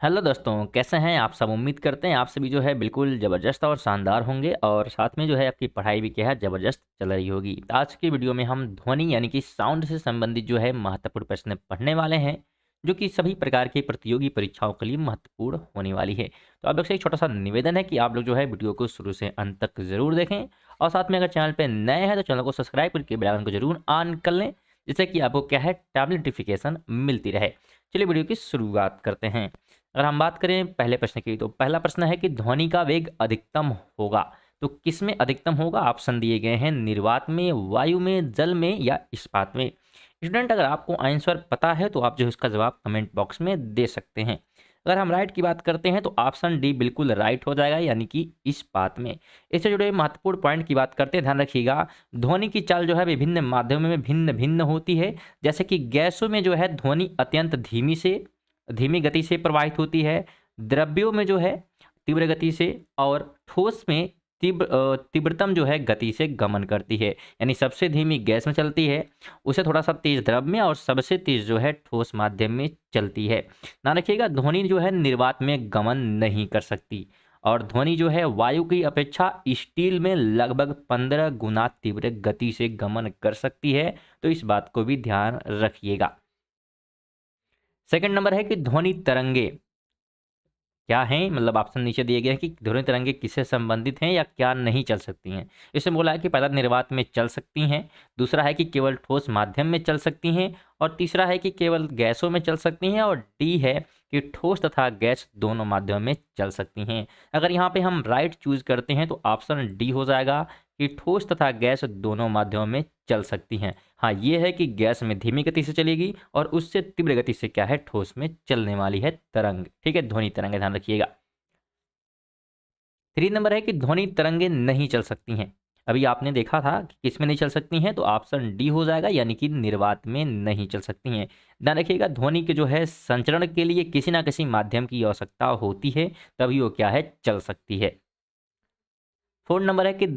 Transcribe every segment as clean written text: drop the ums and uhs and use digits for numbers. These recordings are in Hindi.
हेलो दोस्तों, कैसे हैं आप सब। उम्मीद करते हैं आप सभी जो है बिल्कुल ज़बरदस्त और शानदार होंगे और साथ में जो है आपकी पढ़ाई भी क्या है ज़बरदस्त चल रही होगी। तो आज की वीडियो में हम ध्वनि यानी कि साउंड से संबंधित जो है महत्वपूर्ण प्रश्न पढ़ने वाले हैं, जो कि सभी प्रकार की प्रतियोगी परीक्षाओं के लिए महत्वपूर्ण होने वाली है। तो आप लोग से एक छोटा सा निवेदन है कि आप लोग जो है वीडियो को शुरू से अंत तक ज़रूर देखें और साथ में अगर चैनल पर नए हैं तो चैनल को सब्सक्राइब करके बेल आइकन को जरूर ऑन कर लें, जिससे कि आपको क्या है टैब नोटिफिकेशन मिलती रहे। चलिए वीडियो की शुरुआत करते हैं। अगर हम बात करें पहले प्रश्न की, तो पहला प्रश्न है कि ध्वनि का वेग अधिकतम होगा तो किसमें अधिकतम होगा। ऑप्शन दिए गए हैं निर्वात में, वायु में, जल में या इस्पात में। स्टूडेंट, अगर आपको आंसर पता है तो आप जो है इसका जवाब कमेंट बॉक्स में दे सकते हैं। अगर हम राइट की बात करते हैं तो ऑप्शन डी बिल्कुल राइट हो जाएगा, यानी कि इस्पात में। इससे जुड़े महत्वपूर्ण पॉइंट की बात करते हैं, ध्यान रखिएगा। ध्वनि की चाल जो है विभिन्न माध्यमों में भिन्न भिन्न होती है। जैसे कि गैसों में जो है ध्वनि अत्यंत धीमी गति से प्रवाहित होती है, द्रव्यों में जो है तीव्र गति से, और ठोस में तीव्रतम जो है गति से गमन करती है। यानी सबसे धीमी गैस में चलती है, उसे थोड़ा सा तेज द्रव में, और सबसे तेज जो है ठोस माध्यम में चलती है। ध्यान रखिएगा, ध्वनि जो है निर्वात में गमन नहीं कर सकती, और ध्वनि जो है वायु की अपेक्षा स्टील में लगभग 15 गुना तीव्र गति से गमन कर सकती है। तो इस बात को भी ध्यान रखिएगा। सेकंड नंबर है कि ध्वनि तरंगे क्या हैं, मतलब ऑप्शन नीचे दिए गए हैं कि ध्वनि तरंगे किससे संबंधित हैं या क्या नहीं चल सकती हैं। इसमें बोला है कि पहला निर्वात में चल सकती हैं, दूसरा है कि केवल ठोस माध्यम में चल सकती हैं, और तीसरा है कि केवल गैसों में चल सकती हैं, और डी है कि ठोस तथा गैस दोनों माध्यम में चल सकती हैं। अगर यहाँ पे हम राइट चूज करते हैं तो ऑप्शन डी हो जाएगा कि ठोस तथा गैस दोनों माध्यमों में चल सकती हैं। हाँ, ये है कि गैस में धीमी गति से चलेगी और उससे तीव्र गति से क्या है ठोस में चलने वाली है तरंग। ठीक है, ध्वनि तरंग, ध्यान रखिएगा। 3 नंबर है कि ध्वनि तरंगे नहीं चल सकती हैं। अभी आपने देखा था कि किसमें नहीं चल सकती हैं, तो ऑप्शन डी हो जाएगा, यानी कि निर्वात में नहीं चल सकती हैं। ध्यान रखिएगा, ध्वनि के जो है संचरण के लिए किसी ना किसी माध्यम की आवश्यकता होती है, तभी वो क्या है चल सकती है। 4 नंबर है कि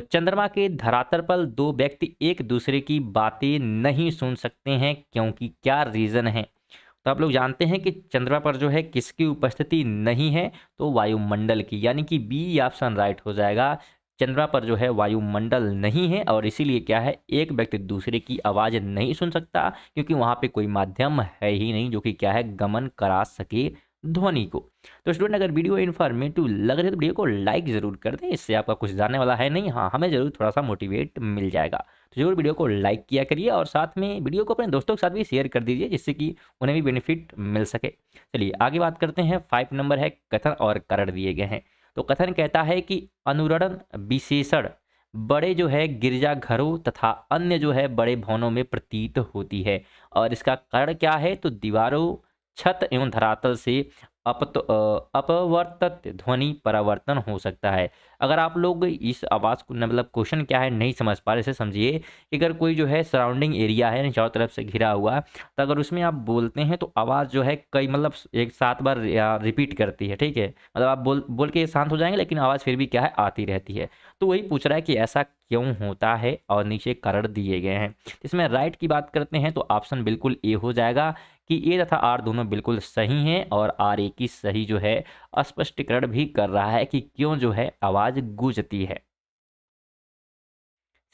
चंद्रमा के धरातल पर दो व्यक्ति एक दूसरे की बातें नहीं सुन सकते हैं, क्योंकि क्या रीजन है। तो आप लोग जानते हैं कि चंद्रमा पर जो है किसकी उपस्थिति नहीं है, तो वायुमंडल की, यानी कि बी ऑप्शन राइट हो जाएगा। चंद्रमा पर जो है वायुमंडल नहीं है, और इसीलिए क्या है एक व्यक्ति दूसरे की आवाज़ नहीं सुन सकता, क्योंकि वहाँ पे कोई माध्यम है ही नहीं जो कि क्या है गमन करा सके ध्वनि को। तो स्टूडेंट, अगर वीडियो इन्फॉर्मेटिव लग रही है तो वीडियो को लाइक ज़रूर कर दें, इससे आपका कुछ जानने वाला है नहीं, हाँ हमें ज़रूर थोड़ा सा मोटिवेट मिल जाएगा। तो जरूर वीडियो को लाइक किया करिए और साथ में वीडियो को अपने दोस्तों के साथ भी शेयर कर दीजिए, जिससे कि उन्हें भी बेनिफिट मिल सके। चलिए आगे बात करते हैं। 5 नंबर है कथन और कारण दिए गए हैं। तो कथन कहता है कि अनुरण विशेषण बड़े जो है गिरजाघरों तथा अन्य जो है बड़े भवनों में प्रतीत होती है, और इसका कारण क्या है, तो दीवारों, छत एवं धरातल से अपवर्तित ध्वनि परावर्तन हो सकता है। अगर आप लोग इस आवाज़ को मतलब क्वेश्चन क्या है नहीं समझ पा रहे, इसे समझिए कि अगर कोई जो है सराउंडिंग एरिया है चारों तरफ से घिरा हुआ, तो अगर उसमें आप बोलते हैं तो आवाज़ जो है कई मतलब एक 7 बार या रिपीट करती है। ठीक है, मतलब आप बोल बोल के शांत हो जाएंगे, लेकिन आवाज़ फिर भी क्या है आती रहती है। तो वही पूछ रहा है कि ऐसा क्यों होता है, और नीचे कारण दिए गए हैं। इसमें राइट की बात करते हैं तो ऑप्शन बिल्कुल ए हो जाएगा कि ए तथा आर दोनों बिल्कुल सही हैं, और आर ए की सही जो है स्पष्टीकरण भी कर रहा है कि क्यों जो है आवाज़ गूंजती है।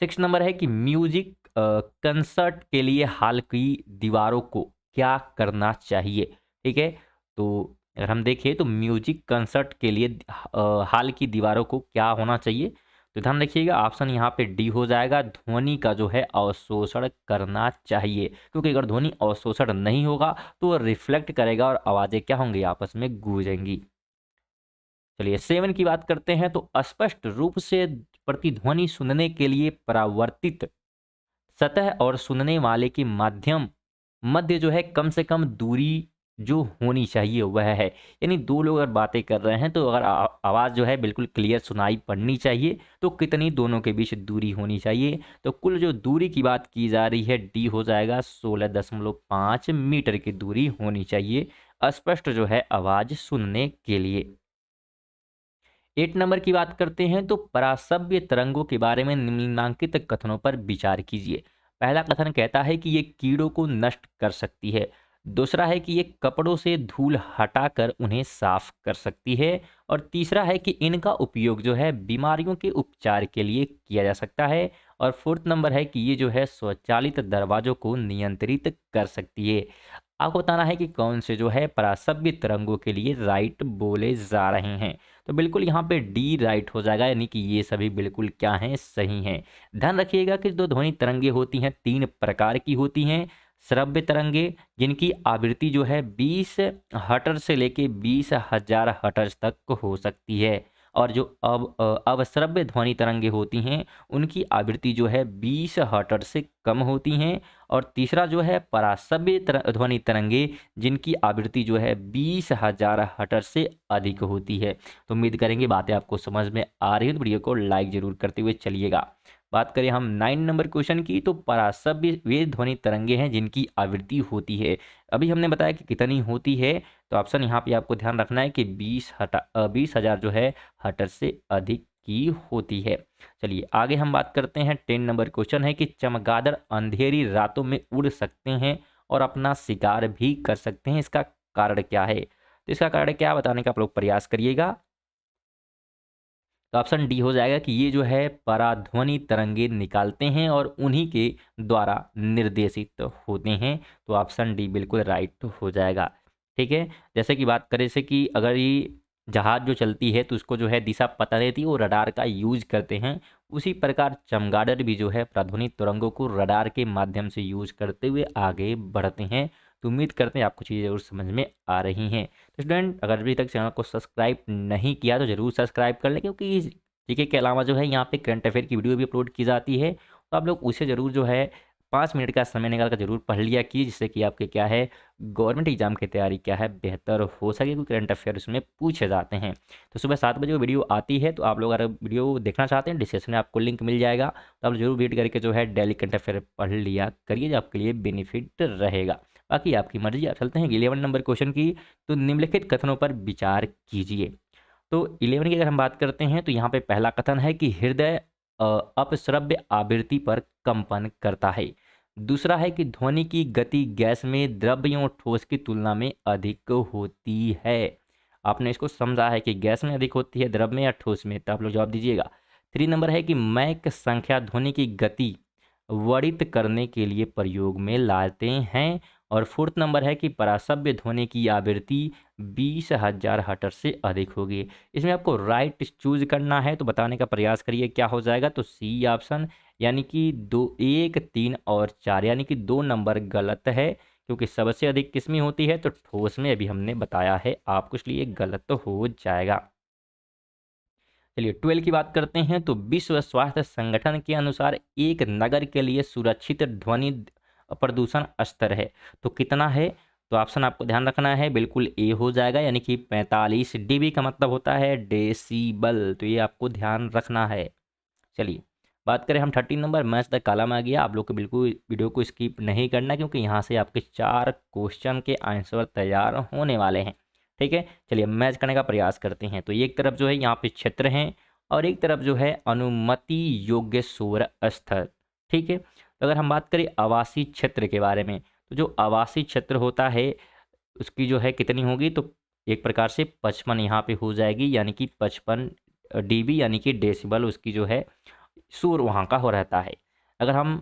6 नंबर है कि म्यूजिक कंसर्ट के लिए हाल की दीवारों को क्या करना चाहिए। ठीक है, तो अगर हम देखें तो म्यूजिक कंसर्ट के लिए हाल की दीवारों को क्या होना चाहिए, तो ध्यान रखिएगा ऑप्शन यहाँ पे डी हो जाएगा, ध्वनि का जो है अवशोषण करना चाहिए। क्योंकि अगर ध्वनि अवशोषण नहीं होगा तो वह रिफ्लेक्ट करेगा और आवाज़ें क्या होंगी आपस में गूंजेंगी। चलिए 7 की बात करते हैं। तो स्पष्ट रूप से प्रतिध्वनि सुनने के लिए परावर्तित सतह और सुनने वाले के माध्यम मध्य जो है कम से कम दूरी जो होनी चाहिए वह है। यानी दो लोग अगर बातें कर रहे हैं तो अगर आवाज़ जो है बिल्कुल क्लियर सुनाई पड़नी चाहिए, तो कितनी दोनों के बीच दूरी होनी चाहिए, तो कुल जो दूरी की बात की जा रही है डी हो जाएगा, 16.5 मीटर की दूरी होनी चाहिए स्पष्ट जो है आवाज़ सुनने के लिए। 8 नंबर की बात करते हैं। तो परासव्य तरंगों के बारे में निम्नलिखित कथनों पर विचार कीजिए। पहला कथन कहता है कि ये कीड़ों को नष्ट कर सकती है। दूसरा है कि ये कपड़ों से धूल हटाकर उन्हें साफ कर सकती है। और तीसरा है कि इनका उपयोग जो है बीमारियों के उपचार के लिए किया जा सकता है। और फोर्थ नंबर है कि ये जो है स्वचालित दरवाजों को नियंत्रित कर सकती है। आपको बताना है कि कौन से जो है परासभ्य तरंगों के लिए राइट बोले जा रहे हैं। तो बिल्कुल यहाँ पे डी राइट हो जाएगा, यानी कि ये सभी बिल्कुल क्या हैं, सही हैं। ध्यान रखिएगा कि जो ध्वनि तरंगे होती हैं 3 प्रकार की होती हैं। श्रव्य तरंगे जिनकी आवृत्ति जो है 20 हर्ट्ज से लेके 20,000 हर्ट्ज तक हो सकती है। और जो अवश्रव्य ध्वनि तरंगे होती हैं उनकी आवृत्ति जो है 20 हर्ट्ज से कम होती हैं। और तीसरा जो है परासभ्य ध्वनि तरंगे जिनकी आवृत्ति जो है 20,000 हर्ट्ज से अधिक होती है। तो उम्मीद करेंगे बातें आपको समझ में आ रही है, तो वीडियो को लाइक जरूर करते हुए चलिएगा। बात करें हम 9 नंबर क्वेश्चन की, तो परासभ्य वे ध्वनि तरंगे हैं जिनकी आवृत्ति होती है। अभी हमने बताया कि कितनी होती है, तो ऑप्शन यहाँ पे आपको ध्यान रखना है कि 20,000 जो है हर्ट्ज से अधिक की होती है। चलिए आगे हम बात करते हैं। 10 नंबर क्वेश्चन है कि चमगादड़ अंधेरी रातों में उड़ सकते हैं और अपना शिकार भी कर सकते हैं, इसका कारण क्या है? तो इसका कारण क्या बताने का आप लोग प्रयास करिएगा। तो ऑप्शन डी हो जाएगा कि ये जो है पराध्वनि तरंगे निकालते हैं और उन्हीं के द्वारा निर्देशित होते हैं। तो ऑप्शन डी बिल्कुल राइट हो जाएगा। ठीक है, जैसे कि बात करें से कि अगर ये जहाज जो चलती है तो उसको जो है दिशा पता रहती है, वो रडार का यूज करते हैं। उसी प्रकार चमगादड़ भी जो है प्राध्वनि तरंगों को रडार के माध्यम से यूज करते हुए आगे बढ़ते हैं। तो उम्मीद करते हैं आपको चीज़ें जरूर समझ में आ रही हैं। तो स्टूडेंट अगर अभी तक चैनल को सब्सक्राइब नहीं किया तो ज़रूर सब्सक्राइब कर लें, क्योंकि इस जीके के अलावा जो है यहाँ पे करंट अफेयर की वीडियो भी अपलोड की जाती है। तो आप लोग उसे ज़रूर जो है 5 मिनट का समय निकाल कर जरूर पढ़ लिया कीजिए, जिससे कि आपके क्या है गवर्नमेंट एग्जाम की तैयारी क्या है बेहतर हो सके, क्योंकि करंट अफेयर उसमें पूछे जाते हैं। तो सुबह 7 बजे वो वीडियो आती है, तो आप लोग अगर वीडियो देखना चाहते हैं डिस्क्रिप्शन में आपको लिंक मिल जाएगा। तो आप जरूर वेट करके जो है डेली करंट अफेयर पढ़ लिया करिए, जो आपके लिए बेनिफिट रहेगा। बाकी आपकी मर्जी। आप चलते हैं 11 नंबर क्वेश्चन की। तो निम्नलिखित कथनों पर विचार कीजिए। तो 11 की अगर हम बात करते हैं तो यहाँ पे पहला कथन है कि हृदय अपश्रव्य आवृत्ति पर कंपन करता है। दूसरा है कि ध्वनि की गति गैस में द्रव्य और ठोस की तुलना में अधिक होती है। आपने इसको समझा है कि गैस में अधिक होती है, द्रव्य में या ठोस में? तो आप लोग जवाब दीजिएगा। 3 नंबर है कि मैक संख्या ध्वनि की गति वर्णित करने के लिए प्रयोग में लाते हैं। और फोर्थ नंबर है कि परासभ्य ध्वनि की आवृत्ति 20,000 हर्ट्ज से अधिक होगी। इसमें आपको राइट चूज करना है, तो बताने का प्रयास करिए क्या हो जाएगा। तो सी ऑप्शन, यानी कि 2, 1, 3 और 4, यानी कि 2 नंबर गलत है, क्योंकि सबसे अधिक किसमें होती है? तो ठोस में, अभी हमने बताया है आपको, इसलिए गलत हो जाएगा। चलिए 12 की बात करते हैं। तो विश्व स्वास्थ्य संगठन के अनुसार एक नगर के लिए सुरक्षित ध्वनि प्रदूषण स्तर है तो कितना है? तो ऑप्शन आपको ध्यान रखना है, बिल्कुल ए हो जाएगा, यानी कि 45 डीबी का मतलब होता है डेसिबल। तो ये आपको ध्यान रखना है। चलिए बात करें हम 13 नंबर, मैच द कॉलम आ गया। आप लोग को बिल्कुल वीडियो को स्किप नहीं करना, क्योंकि यहाँ से आपके 4 क्वेश्चन के आंसर तैयार होने वाले हैं। ठीक है, चलिए मैच करने का प्रयास करते हैं। तो एक तरफ जो है यहाँ पे क्षेत्र हैं और एक तरफ जो है अनुमति योग्य शोर स्तर। ठीक है, तो अगर हम बात करें आवासीय क्षेत्र के बारे में, तो जो आवासीय क्षेत्र होता है उसकी जो है कितनी होगी? तो एक प्रकार से 55 यहाँ पे हो जाएगी, यानी कि 55 डीबी, यानी कि डेसिबल उसकी जो है शोर वहाँ का हो रहता है। अगर हम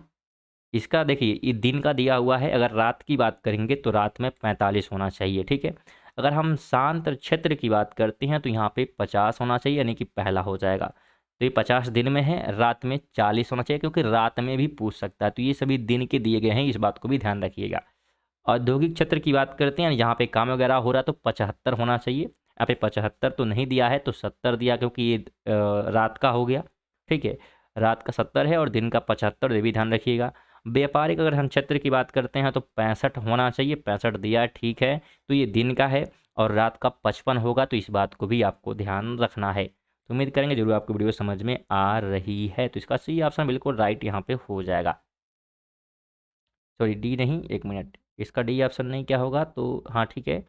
इसका देखिए, ये दिन का दिया हुआ है, अगर रात की बात करेंगे तो रात में 45 होना चाहिए। ठीक है, अगर हम शांत क्षेत्र की बात करते हैं तो यहाँ पे 50 होना चाहिए, यानी कि पहला हो जाएगा। तो ये 50 दिन में है, रात में 40 होना चाहिए, क्योंकि रात में भी पूछ सकता है। तो ये सभी दिन के दिए गए हैं, इस बात को भी ध्यान रखिएगा। औद्योगिक क्षेत्र की बात करते हैं, यहाँ पे काम वगैरह हो रहा है, तो 75 होना चाहिए। यहाँ पे 75 तो नहीं दिया है, तो 70 दिया, क्योंकि ये रात का हो गया। ठीक है, रात का 70 है और दिन का 75, ये भी ध्यान रखिएगा। व्यापारिक अगर हम क्षेत्र की बात करते हैं तो 65 होना चाहिए, 65 दिया है, ठीक है। तो ये दिन का है और रात का 55 होगा, तो इस बात को भी आपको ध्यान रखना है। तो उम्मीद करेंगे जरूर आपको वीडियो समझ में आ रही है। तो इसका सी ऑप्शन बिल्कुल राइट यहाँ पे हो जाएगा। सॉरी डी नहीं, एक मिनट, इसका डी ऑप्शन नहीं क्या होगा? तो हाँ ठीक है,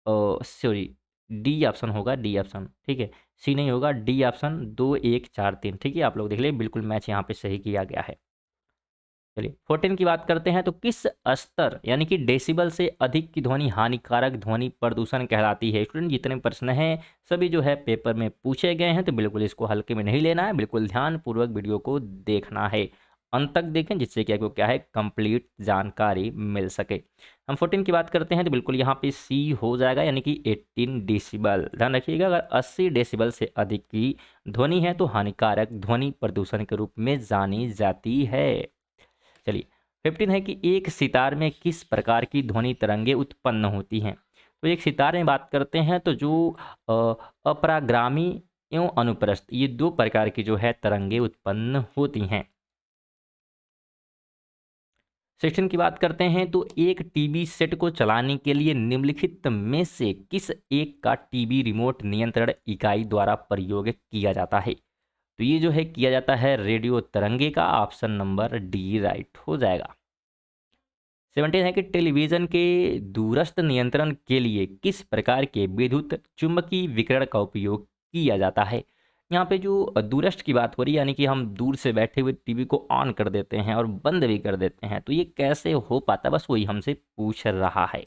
सॉरी डी ऑप्शन होगा, डी ऑप्शन। ठीक है, सी नहीं होगा, डी ऑप्शन 2, 1, 4, 3। ठीक है, आप लोग देख ले, बिल्कुल मैच यहाँ पे सही किया गया है। चलिए 14 की बात करते हैं। तो किस स्तर यानी कि डेसिबल से अधिक की ध्वनि हानिकारक ध्वनि प्रदूषण कहलाती है? स्टूडेंट जितने प्रश्न हैं सभी जो है पेपर में पूछे गए हैं, तो बिल्कुल इसको हल्के में नहीं लेना है, बिल्कुल ध्यानपूर्वक वीडियो को देखना है, अंत तक देखें, जिससे कि आपको क्या है कंप्लीट जानकारी मिल सके। हम 14 की बात करते हैं तो बिल्कुल यहाँ पे सी हो जाएगा, यानी कि 18 डेसिबल। ध्यान रखिएगा, अगर 80 डेसिबल से अधिक की ध्वनि है तो हानिकारक ध्वनि प्रदूषण के रूप में जानी जाती है। चलिए 15 है कि एक सितार में किस प्रकार की ध्वनि तरंगे उत्पन्न होती हैं? तो एक सितार में बात करते हैं तो जो अपराग्रामी एवं अनुप्रस्थ, ये दो प्रकार की जो है तरंगे उत्पन्न होती हैं। 16 की बात करते हैं तो एक टीवी सेट को चलाने के लिए निम्नलिखित में से किस एक का टीवी रिमोट नियंत्रण इकाई द्वारा प्रयोग किया जाता है? तो ये जो है किया जाता है रेडियो तरंगे का, ऑप्शन नंबर डी राइट हो जाएगा। 17 है कि टेलीविजन के दूरस्थ नियंत्रण के लिए किस प्रकार के विद्युत चुम्बकीय विकिरण का उपयोग किया जाता है? यहाँ पे जो दूरस्थ की बात हो रही है, यानी कि हम दूर से बैठे हुए टीवी को ऑन कर देते हैं और बंद भी कर देते हैं, तो ये कैसे हो पाता है, बस वही हमसे पूछ रहा है।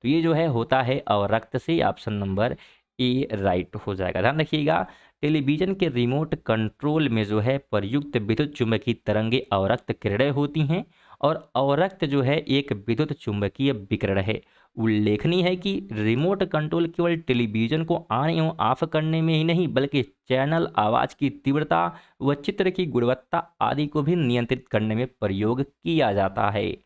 तो ये जो है होता है अवरक्त से, ऑप्शन नंबर ए राइट हो जाएगा। ध्यान रखिएगा, टेलीविजन के रिमोट कंट्रोल में जो है प्रयुक्त विद्युत चुम्बकीय तरंगे अवरक्त किरणें होती हैं, और अवरक्त जो है एक विद्युत चुम्बकीय विकिरण है। उल्लेखनीय है कि रिमोट कंट्रोल केवल टेलीविजन को ऑन एवं ऑफ करने में ही नहीं, बल्कि चैनल, आवाज़ की तीव्रता व चित्र की गुणवत्ता आदि को भी नियंत्रित करने में प्रयोग किया जाता है।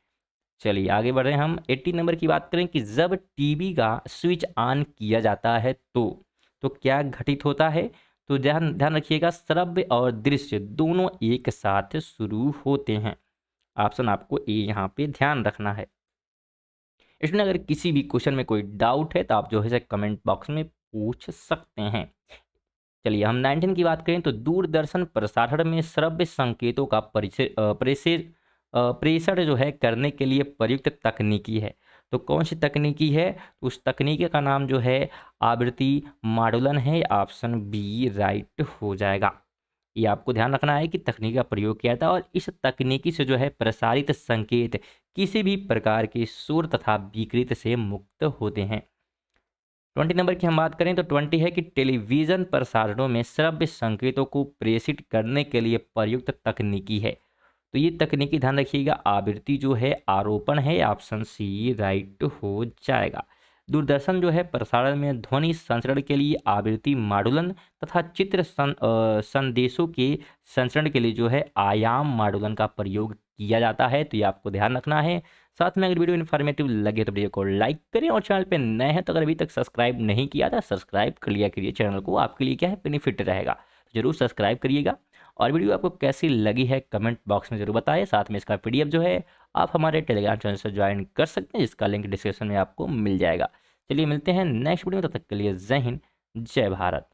चलिए आगे बढ़ रहे हैं हम। 80 नंबर की बात करें कि जब टीवी का स्विच ऑन किया जाता है तो क्या घटित होता है? तो ध्यान ध्यान रखिएगा, श्रव्य और दृश्य दोनों एक साथ शुरू होते हैं। ऑप्शन आपको ए यहाँ पे ध्यान रखना है। इसमें अगर किसी भी क्वेश्चन में कोई डाउट है तो आप जो है कमेंट बॉक्स में पूछ सकते हैं। चलिए हम 19 की बात करें तो दूरदर्शन प्रसारण में श्रव्य संकेतों का प्रेषण जो है करने के लिए प्रयुक्त तकनीकी है। तो कौन सी तकनीकी है? तो उस तकनीकी का नाम जो है आवृत्ति माडुलन है, ऑप्शन बी राइट हो जाएगा। ये आपको ध्यान रखना है कि तकनीक का प्रयोग किया था, और इस तकनीकी से जो है प्रसारित संकेत किसी भी प्रकार के शोर तथा विकृत से मुक्त होते हैं। 20 नंबर की हम बात करें तो 20 है कि टेलीविजन प्रसारणों में श्रव्य संकेतों को प्रेषित करने के लिए प्रयुक्त तकनीकी है। तो ये तकनीकी ध्यान रखिएगा, आवृत्ति जो है आरोपण है, ऑप्शन सी राइट हो जाएगा। दूरदर्शन जो है प्रसारण में ध्वनि संचरण के लिए आवृत्ति माडुलन तथा चित्र संदेशों के संचरण के लिए जो है आयाम माडुलन का प्रयोग किया जाता है। तो ये आपको ध्यान रखना है। साथ में अगर वीडियो इन्फॉर्मेटिव लगे तो वीडियो को लाइक करें, और चैनल पे नए हैं तो अगर अभी तक सब्सक्राइब नहीं किया था सब्सक्राइब कर लिया करिए, चैनल को आपके लिए क्या है बेनिफिट रहेगा, तो जरूर सब्सक्राइब करिएगा। और वीडियो आपको कैसी लगी है कमेंट बॉक्स में जरूर बताएं। साथ में इसका पीडीएफ जो है आप हमारे टेलीग्राम चैनल से ज्वाइन कर सकते हैं, जिसका लिंक डिस्क्रिप्शन में आपको मिल जाएगा। चलिए मिलते हैं नेक्स्ट वीडियो में, तब तक के लिए जय हिंद जय भारत।